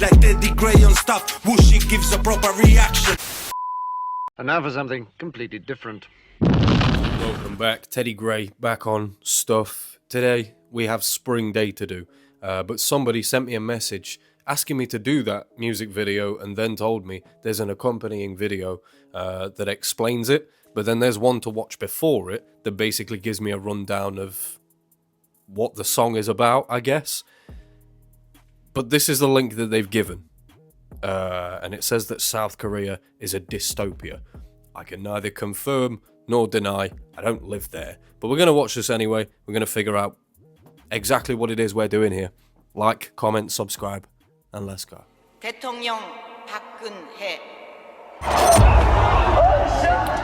Like geddytrey on stuff, whooshy gives a proper reaction. And now for something completely different. Welcome back, Teddy Gray back on stuff. Today we have Spring Day to do, but somebody sent me a message asking me to do that music video and then told me there's an accompanying video that explains it, but then there's one to watch before it that basically gives me a rundown of what the song is about, I guess. But this is the link that they've given. And it says that South Korea is a dystopia. I can neither confirm nor deny. I don't live there. But we're going to watch this anyway. We're going to figure out exactly what it is we're doing here. Like, comment, subscribe, and let's go. 대통령 박근혜.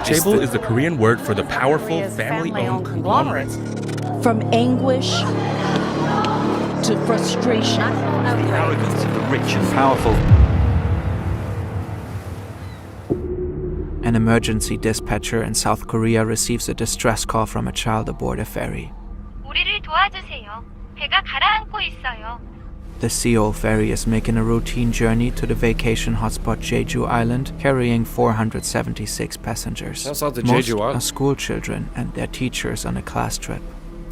Chaebol is the Korean word for the powerful, family-owned conglomerate. From anguish to frustration. The arrogance of the rich and powerful. An emergency dispatcher in South Korea receives a distress call from a child aboard a ferry. 우리를 도와주세요. 배가 가라앉고 있어요. The Seoul ferry is making a routine journey to the vacation hotspot Jeju Island, carrying 476 passengers. Outside the Most Jeju Island. are school children and their teachers on a class trip.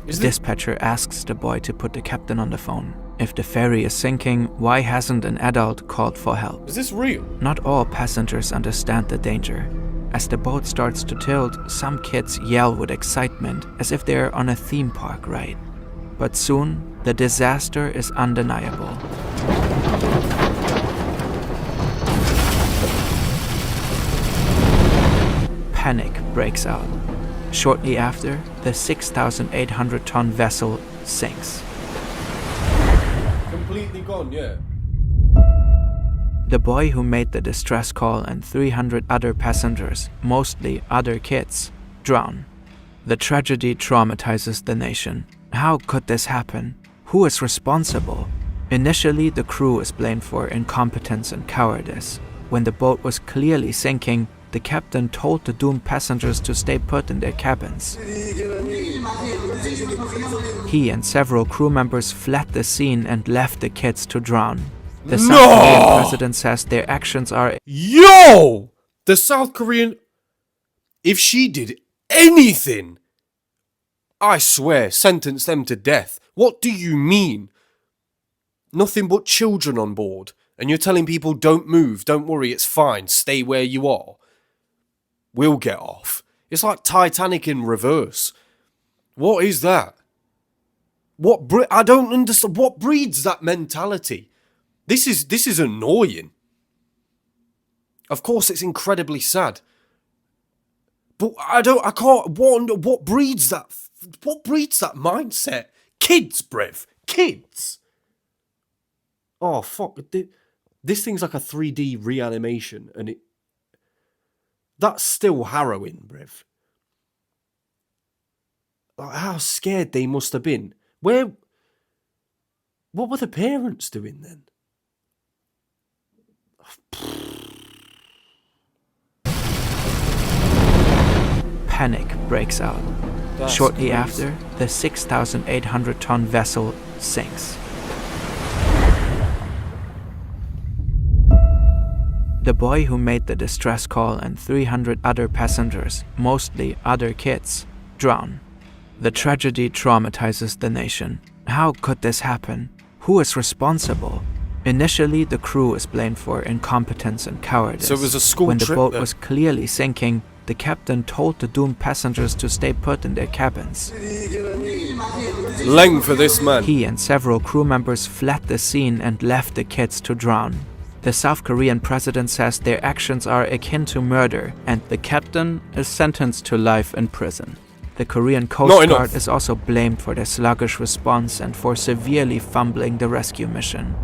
The dispatcher asks the boy to put the captain on the phone. If the ferry is sinking, why hasn't an adult called for help? Is this real? Not all passengers understand the danger. As the boat starts to tilt, some kids yell with excitement as if they're on a theme park ride. But soon, the disaster is undeniable. Panic breaks out. Shortly after, the 6,800-ton vessel sinks. Completely gone, yeah. The boy who made the distress call and 300 other passengers, mostly other kids, drown. The tragedy traumatizes the nation. How could this happen? Who is responsible? Initially, the crew is blamed for incompetence and cowardice. When the boat was clearly sinking, the captain told the doomed passengers to stay put in their cabins. He and several crew members fled the scene and left the kids to drown. The South Korean president says their actions are... Yo! The South Korean... If she did anything, I swear, sentence them to death. What do you mean? Nothing but children on board. And you're telling people don't move, don't worry, it's fine, stay where you are. We'll get off. It's like Titanic in reverse. What is that? I don't understand. What breeds that mentality? This is annoying. Of course, it's incredibly sad. But what breeds that? What breeds that mindset? Kids, brev. Kids. Oh, fuck. This thing's like a 3D reanimation, and that's still harrowing, brev. Like, how scared they must have been. What were the parents doing then? Panic breaks out. Shortly after, the 6,800-ton vessel sinks. The boy who made the distress call and 300 other passengers, mostly other kids, drown. The tragedy traumatizes the nation. How could this happen? Who is responsible? Initially, the crew is blamed for incompetence and cowardice. So it was a school When the trip boat then. was clearly sinking, the captain told the doomed passengers to stay put in their cabins. Leng for this man. He and several crew members fled the scene and left the kids to drown. The South Korean president says their actions are akin to murder, and the captain is sentenced to life in prison. The Korean Coast Guard is also blamed for their sluggish response and for severely fumbling the rescue mission.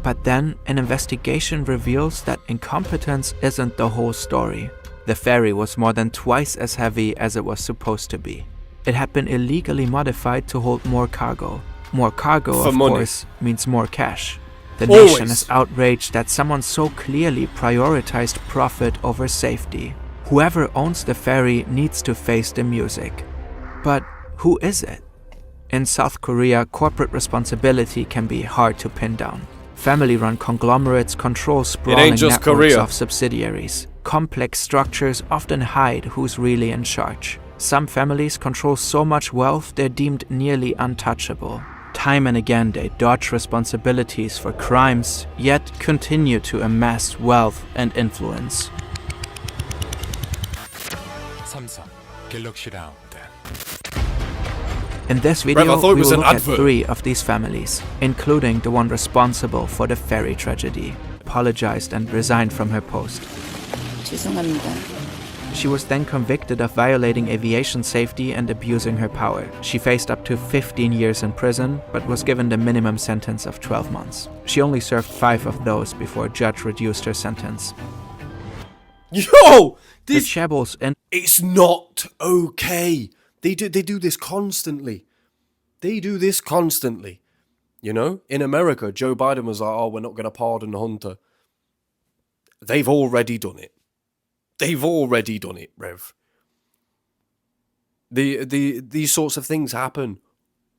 But then, an investigation reveals that incompetence isn't the whole story. The ferry was more than twice as heavy as it was supposed to be. It had been illegally modified to hold more cargo. More cargo, of course, means more cash. The nation is outraged that someone so clearly prioritized profit over safety. Whoever owns the ferry needs to face the music. But who is it? In South Korea, corporate responsibility can be hard to pin down. Family-run conglomerates control sprawling just networks Korea. of subsidiaries. Complex structures often hide who's really in charge. Some families control so much wealth they're deemed nearly untouchable. Time and again they dodge responsibilities for crimes, yet continue to amass wealth and influence. 3사 갤럭시 라운드. In this Rev, video, I thought it we was will an look advert. at 3 of these families, including the one responsible for the ferry tragedy. Apologized and resigned from her post. 죄송합니다. She was then convicted of violating aviation safety and abusing her power. She faced up to 15 years in prison, but was given the minimum sentence of 12 months. She only served 5 of those before a judge reduced her sentence. Yo! The This, chaebols and it's not okay. They do this constantly. They do this constantly. You know? In America, Joe Biden was like, oh, we're not going to pardon Hunter. They've already done it. They've already done it, Rev. These sorts of things happen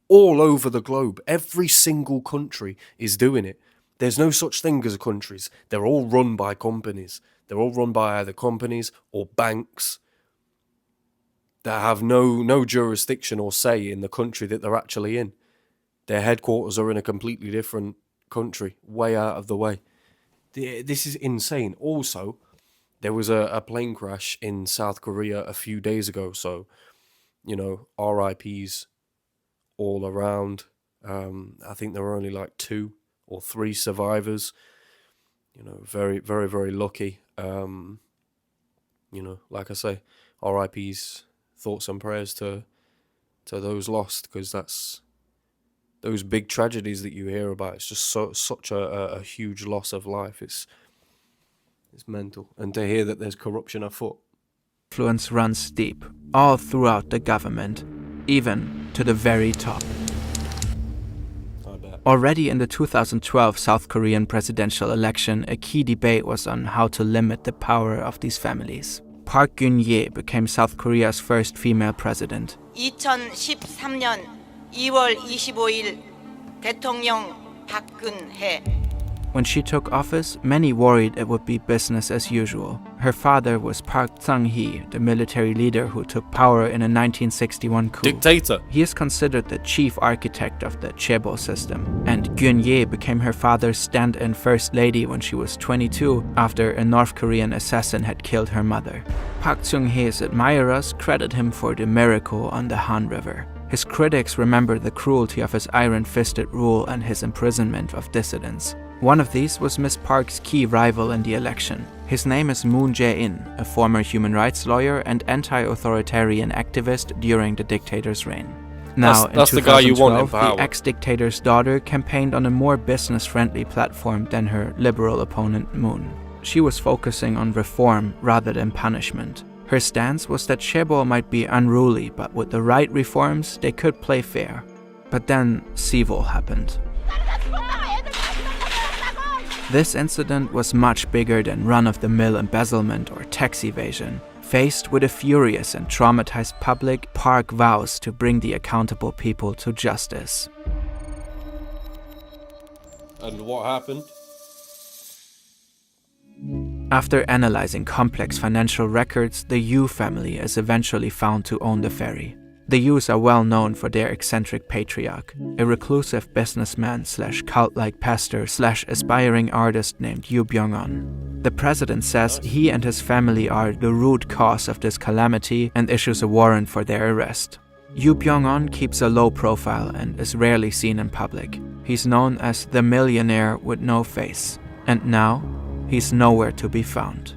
all over the globe. Every single country is doing it. There's no such thing as countries. They're all run by companies. They're all run by either companies or banks that have no jurisdiction or say in the country that they're actually in. Their headquarters are in a completely different country, way out of the way. This is insane. Also, there was a plane crash in South Korea a few days ago, so, you know, RIPs all around. I think there were only like 2 or 3 survivors. You know, very, very, very lucky. You know, like I say, RIPs, thoughts and prayers to those lost, because that's those big tragedies that you hear about. It's just such a huge loss of life. It's mental. And to hear that there's corruption afoot. influence runs deep, all throughout the government, even to the very top. I bet. Already in the 2012 South Korean presidential election, a key debate was on how to limit the power of these families. Park Geun-hye became South Korea's first female president. 2013년 2월 25일 대통령 박근혜. When she took office, many worried it would be business as usual. Her father was Park Chung-hee, the military leader who took power in a 1961 coup. Dictator. He is considered the chief architect of the chaebol system, and Geun-hye became her father's stand-in first lady when she was 22 after a North Korean assassin had killed her mother. Park Chung-hee's admirers credit him for the miracle on the Han River. His critics remember the cruelty of his iron-fisted rule and his imprisonment of dissidents. One of these was Miss Park's key rival in the election. His name is Moon Jae-in, a former human rights lawyer and anti-authoritarian activist during the dictator's reign. Now, That's in the guy you want in 2012, power. the ex-dictator's daughter campaigned on a more business-friendly platform than her liberal opponent Moon. She was focusing on reform rather than punishment. Her stance was that chaebol might be unruly, but with the right reforms, they could play fair. But then Sivol happened. This incident was much bigger than run-of-the-mill embezzlement or tax evasion. Faced with a furious and traumatized public, Park vows to bring the accountable people to justice. And what happened? After analyzing complex financial records, the Yu family is eventually found to own the ferry. The Yus are well known for their eccentric patriarch, a reclusive businessman / cult-like pastor / aspiring artist named Yu Byung-on. The president says he and his family are the root cause of this calamity and issues a warrant for their arrest. Yu Byung-on keeps a low profile and is rarely seen in public. He's known as the millionaire with no face, and now he's nowhere to be found.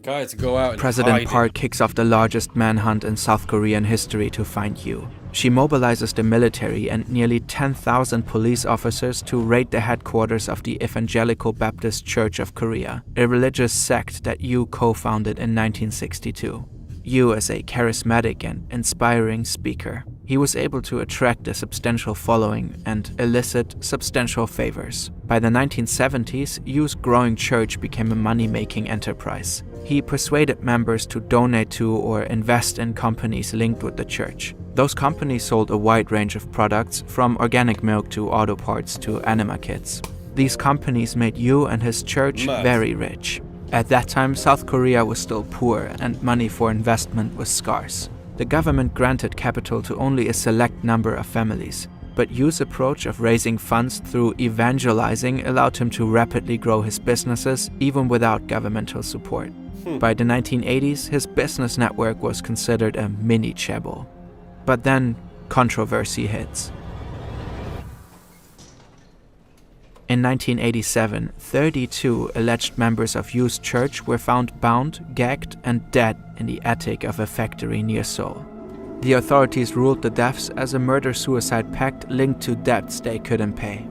Guy to go out and President hide Park kicks off the largest manhunt in South Korean history to find Yu. She mobilizes the military and nearly 10,000 police officers to raid the headquarters of the Evangelical Baptist Church of Korea, a religious sect that Yu co-founded in 1962. Yu is a charismatic and inspiring speaker. He was able to attract a substantial following and elicit substantial favors. By the 1970s, Yu's growing church became a money-making enterprise. he persuaded members to donate to or invest in companies linked with the church. Those companies sold a wide range of products, from organic milk to auto parts to anima kits. These companies made Yu and his church very rich. At that time, South Korea was still poor and money for investment was scarce. The government granted capital to only a select number of families, but Yu's approach of raising funds through evangelizing allowed him to rapidly grow his businesses even without governmental support. By the 1980s, his business network was considered a mini chaebol. But then, controversy hits. In 1987, 32 alleged members of Yu's church were found bound, gagged, and dead in the attic of a factory near Seoul. The authorities ruled the deaths as a murder-suicide pact linked to debts they couldn't pay.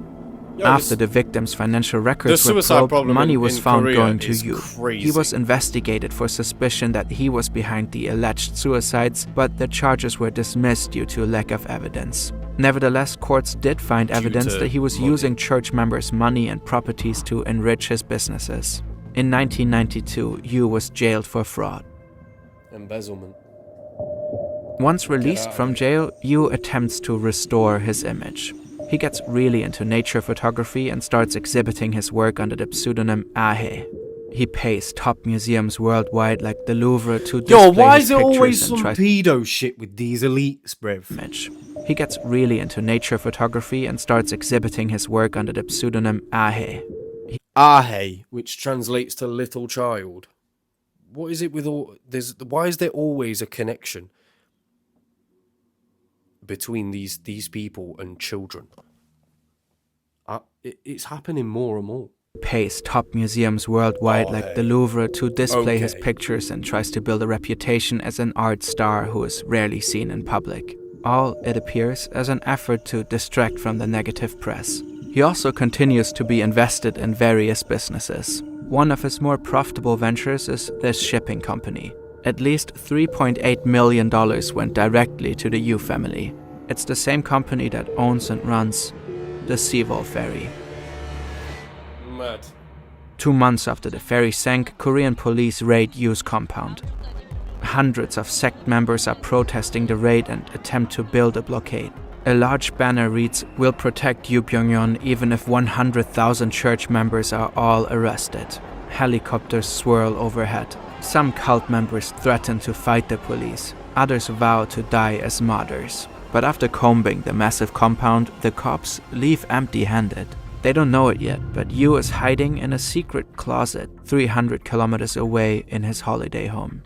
After the victims' financial records were probed, money was found going to Yu. He was investigated for suspicion that he was behind the alleged suicides, but the charges were dismissed due to lack of evidence. Nevertheless, courts did find evidence that he was using church members' money and properties to enrich his businesses. In 1992, Yu was jailed for fraud. Embezzlement. Once released from jail, Yu attempts to restore his image. He gets really into nature photography and starts exhibiting his work under the pseudonym Ahe. He pays top museums worldwide like the Louvre to display why his is it always pictures some and pedo shit with these elites, bruv? image. He gets really into nature photography and starts exhibiting his work under the pseudonym Ahe. Ahe, which translates to little child. What is it with all... Why is there always a connection between these people and children? It's happening more and more. Pays top museums worldwide like the Louvre to display his pictures and tries to build a reputation as an art star who is rarely seen in public. All, it appears, as an effort to distract from the negative press. He also continues to be invested in various businesses. One of his more profitable ventures is this shipping company. At least $3.8 million went directly to the Yu family. It's the same company that owns and runs the Seawall ferry. Mad. 2 months after the ferry sank, Korean police raid Yu's compound. Hundreds of sect members are protesting the raid and attempt to build a blockade. A large banner reads, "We'll protect Yu Pyongyang even if 100,000 church members are all arrested." Helicopters swirl overhead. Some cult members threaten to fight the police. Others vow to die as martyrs. But after combing the massive compound, the cops leave empty-handed. They don't know it yet, but Yu is hiding in a secret closet 300 kilometers away in his holiday home.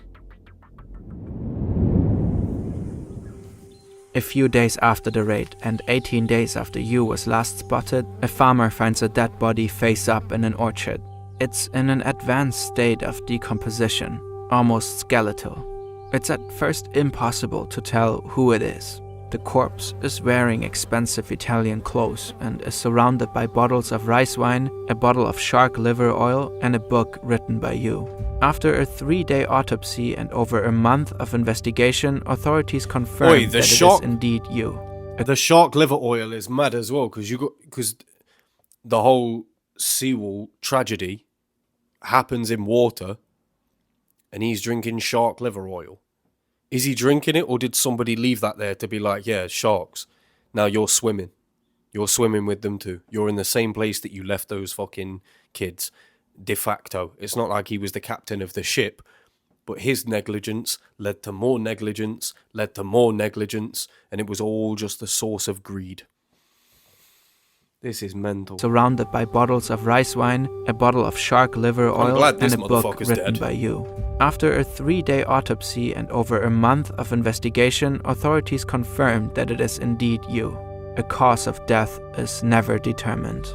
A few days after the raid, and 18 days after Yu was last spotted, a farmer finds a dead body face up in an orchard. It's in an advanced state of decomposition, almost skeletal. It's at first impossible to tell who it is. The corpse is wearing expensive Italian clothes and is surrounded by bottles of rice wine, a bottle of shark liver oil, and a book written by Yu. After a 3-day autopsy and over a month of investigation, authorities confirmed that it is indeed Yu. The shark liver oil is mad as well, because the whole Seawall tragedy happens in water, and he's drinking shark liver oil. Is he drinking it, or did somebody leave that there to be like, yeah, sharks, now you're swimming. You're swimming with them too. You're in the same place that you left those fucking kids. De facto. It's not like he was the captain of the ship, but his negligence led to more negligence, led to more negligence, and it was all just the source of greed. This is mental. Surrounded by bottles of rice wine, a bottle of shark liver oil, and a book written by Yu. After a 3-day autopsy and over a month of investigation, authorities confirmed that it is indeed Yu. A cause of death is never determined.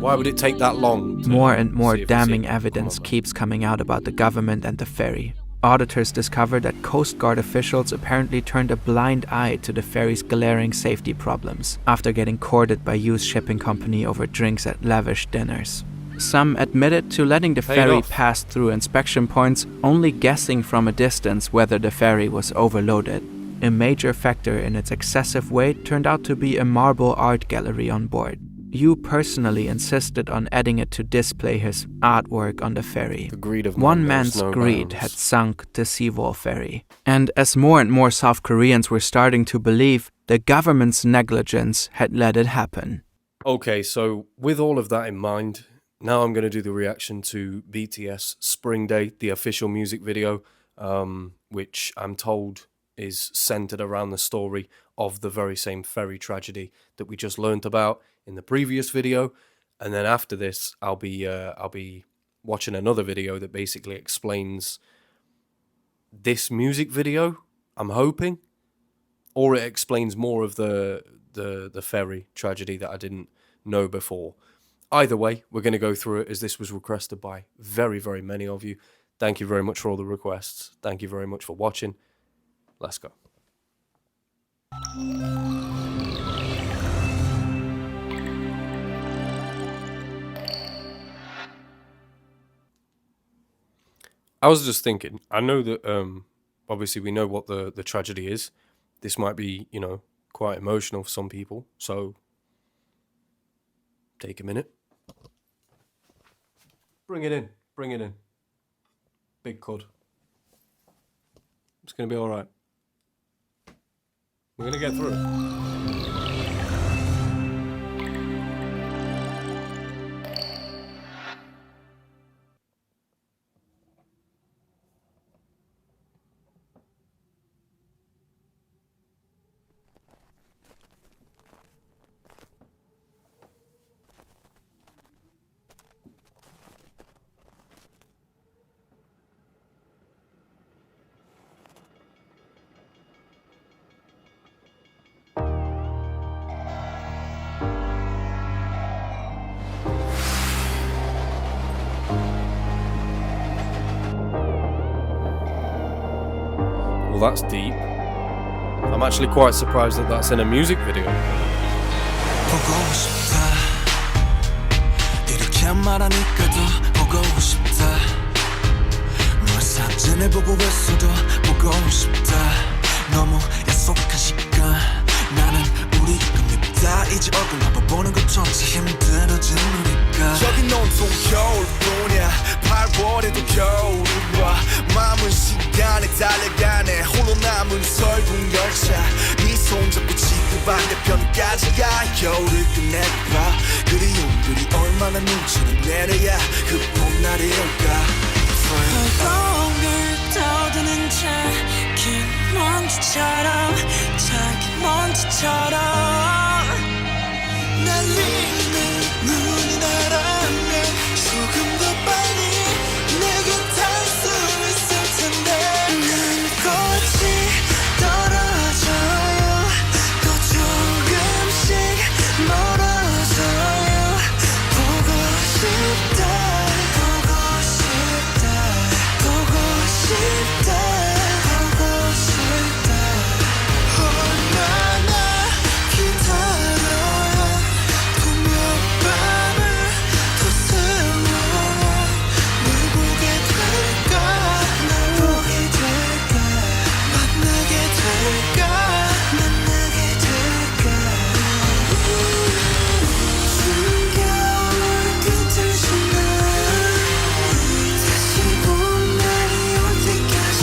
Why would it take that long? More and more damning evidence keeps coming out about the government and the ferry. Auditors discovered that Coast Guard officials apparently turned a blind eye to the ferry's glaring safety problems after getting courted by Yu's shipping company over drinks at lavish dinners. Some admitted to letting the ferry pass through inspection points, only guessing from a distance whether the ferry was overloaded. A major factor in its excessive weight turned out to be a marble art gallery on board. you personally insisted on adding it to display his artwork on the ferry. The greed of One man knows man's no greed bounds. had sunk the Seawall ferry. And as more and more South Koreans were starting to believe, the government's negligence had let it happen. Okay, so with all of that in mind, now I'm going to do the reaction to BTS Spring Day, the official music video, which I'm told is centered around the story of the very same ferry tragedy that we just learnt about in the previous video. And then after this, I'll be watching another video that basically explains this music video, I'm hoping, or it explains more of the ferry tragedy that I didn't know before. Either way, we're going to go through it as this was requested by very, very many of you. Thank you very much for all the requests. Thank you very much for watching. Let's go. I was just thinking, I know that obviously we know what the tragedy is. This might be, you know, quite emotional for some people, so take a minute. Bring it in, bring it in. Big cud. It's going to be all right. We're going to get through it. Well, that's deep. I'm actually quite surprised that that's in a music video. 보고 싶다 이렇게 말하니까 더 보고 싶다 널 사진을 보고 있어도 보고 싶다 너무 약속한 시간 나는 우리가 밉다 이제 얼굴 한번 보는 것조차 힘들어진 우리가 여긴 온통 겨울뿐이야 8월에도 겨울이 와 마음은 시간에 달려가네 홀로 남은 설국 열차 네 손잡고 지구 반대편까지 가 겨울을 끝내봐 그리움들이 얼마나 눈치를 내려야 그 봄날이 올까 걸 떠드는 작은 먼지처럼 작은 먼지처럼 날리는 눈이 나라면 조금 더 빨리 내게 닿을 수 있을 텐데 난 꽃이 떨어져요 또 조금씩 멀어져요 보고 싶다 보고 싶다 보고 싶다 보고 싶다 얼마나 기다려야 분명 밤을 더 세워야 널 보게 될까 날 보게 될까 만나게 될까 만나게 될까 숨겨올 끝을 지나 다시 봄날이 올 때까지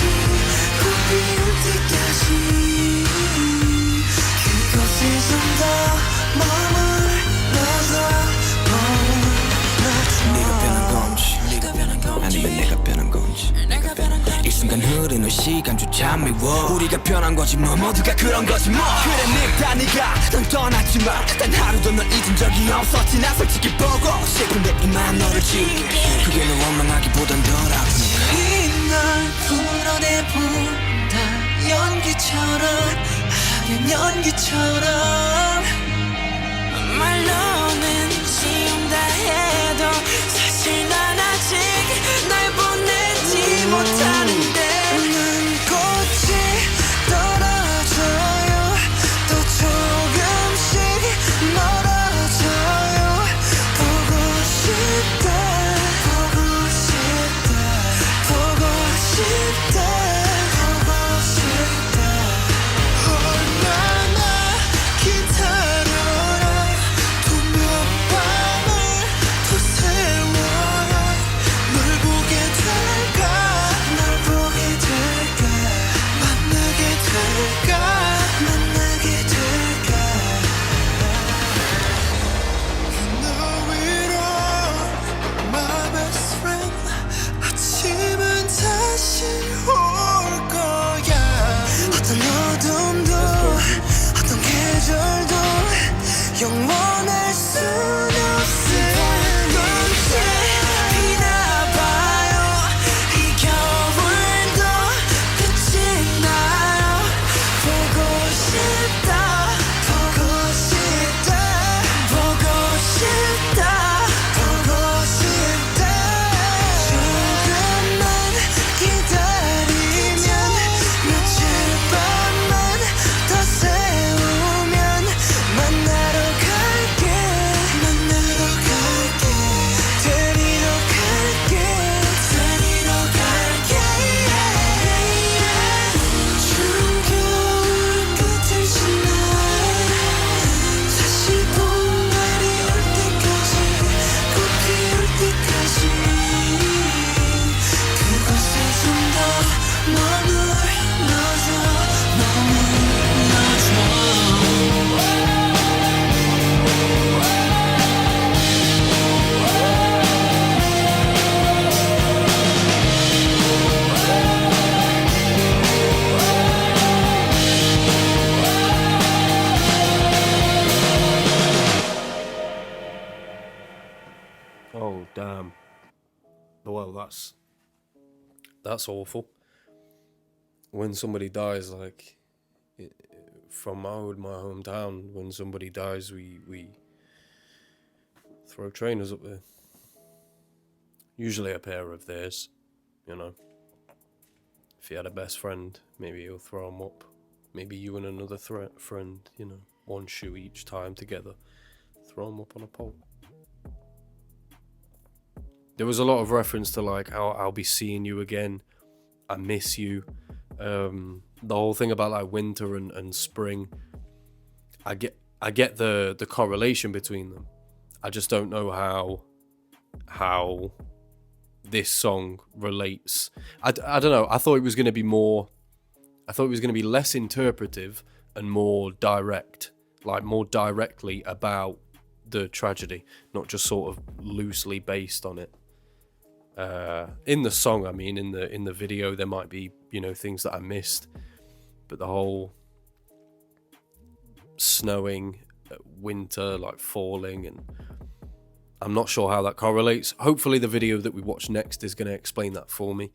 봄이 올 때까지 그곳에 좀 더 머물러서 네가 변한 건지 아니면 내가 변한 건지 이 순간 흐르는 시간조차 미워 우리가 변한 거지 뭐 모두가 그런 거지 뭐 그래 늙다 네가 넌 떠났지만 단 하루도 널 잊은 적이 없었지 나 솔직히 보고 싶은데 이만 너를 지우게 그게 널 원망하기보단 덜 아프니까 이날 풀어내본다 연기처럼 하얀 연기처럼 말로는 지운다 해도 사실 난 아직 날 보내지 못하는데 난 꽃이 떨어져요 또 조금씩 멀어져요 보고 싶다 보고 싶다 보고 싶다 보고 싶다 얼마나 기다려야 분명 well, that's awful. When somebody dies, like from my hometown, when somebody dies, we throw trainers up there. Usually a pair of theirs, you know. If you had a best friend, maybe you'll throw them up. Maybe you and another friend, you know, one shoe each time together. Throw them up on a pole. There was a lot of reference to like how I'll be seeing you again. I miss you. The whole thing about like winter and spring. I get the correlation between them. I just don't know how this song relates. I don't know. I thought it was going to be more. I thought it was going to be less interpretive and more direct, like more directly about the tragedy, not just sort of loosely based on it. In the song, I mean, in the video, there might be, you know, things that I missed, but the whole snowing, winter, like falling, and I'm not sure how that correlates. Hopefully the video that we watch next is going to explain that for me.